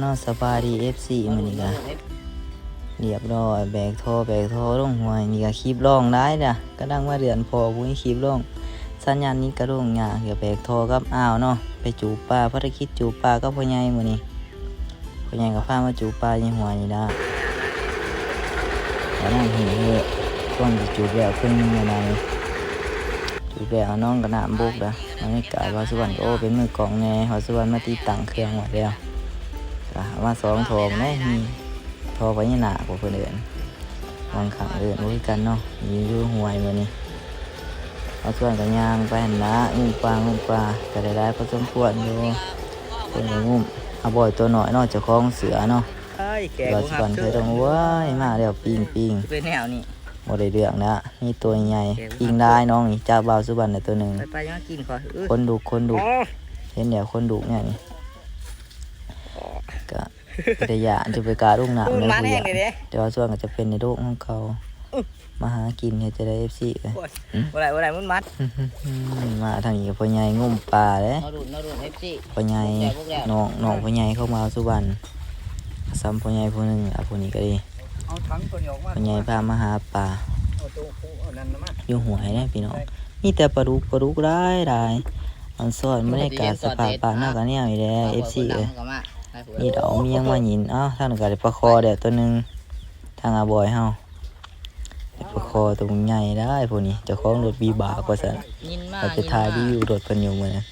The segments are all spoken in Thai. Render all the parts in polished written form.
เนาะสบายดี FC มื้อนี้ก็เรียบร้อยแบกท่อลงห้วยนี่ก็คลิปร้องได้จ้ะก็ดังว่าเดือนพอบ่มีคลิปร้องสัญญาณนี้ก็ลงยากเกี่ยวแบกท่อกับอ้าวเนาะไปจูบปลาภารกิจจูบปลากับพ่อใหญ่มื้อนี้พ่อใหญ่ก็พามาจูบปลาในห้วยนี่ล่ะแล้วนั่งเห็นเด้อช่วงสิจูบแล้วเพิ่นยังไงจูบแล้วน้องก็น้ำบุกนะบรรยากาศว่าสุวรรณโอ้เป็นมือกองแน่ว่าสุวรรณมาติดตั้งเครื่องไว้แล้วก็มา2 ทองแน่มีทอไปนี่หนักกว่าเพื่อนเดินวางขังเดินรู้กันเนาะมีอยู่ห่วยมื้อนี้เอาส่วนกับยางไปหันละงุ่มปลก็ได้พอสมควรอยู่เพิ่นก็งุ่มเอาบ่อยตัวน้อยเนาะเจ้าของเสือเนาะเราส่วนเคยต้องว้ายมาแล้วปิงเป็นแนวนี้บ่ได้เรื่องนะนี่ตัวใหญ่ปิงได้น้องนี่จ้าบ่าวสุวรรณตัวหนึ่งไปยังกินขอคนดุเห็นเดี๋ยวคนดุเนี่ยนี่ก็วิทยาจะไปกาลูกหนามเลยผู้ใหญ่แต่ว่าส่วนก็จะเป็นในโลกของเขามาหากินเฮ็ดจะได้ FC เลยบ่ได้มันมัดมาทางนี้ก็พ่อใหญ่งุ่มปลาเด้เราดู FC พ่อใหญ่น้องพ่อใหญ่เข้ามาสุวรรณซ้ำพ่อใหญ่ผู้นึงผู้นี้ก็ดีเอาถังตัวนี้ออกมาพ่อใหญ่พามาหาปลาอยู่หัวให้พี่น้องมีแต่ปลาดุกได้อันซ้อนบรรยากาศสภาพป่าหน้ากันเนี่ยอีแล FC เลยนี่ดอกมียังมาหยินทางนึงก็ได้ปลาคอเด้อตัวนึงทางอาบอยเฮาปลาคอตัวใหญ่ได้พวกนี้เจ้าของรถบีบากว่าซั่นไปถ่ายรีวิวรถเพิ่นอยู่มื้อนั้น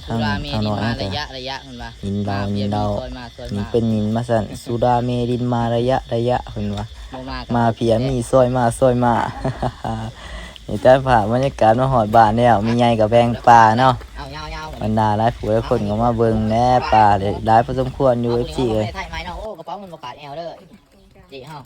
ทางน้อยนะระยะเพิ่นว่าหินดาวนี่เป็นหินมาสั่นสุดาเมดินมาระยะเพิ่นว่ามาเพียมีซอยมานี่แต่ผ่านบรรยากาศมาหอดบ้านแล้วมีใหญ่กับแบงปลาเนาะบรรดาหลายผู้หลายคนก็มาเบิ่งแหน่ปลาได้หลายพอสมควรอยู่ FC เอ้ยไทยไหมเนาะโอ้กระเป๋ามันบ่ขาดแอวเด้อจิเฮา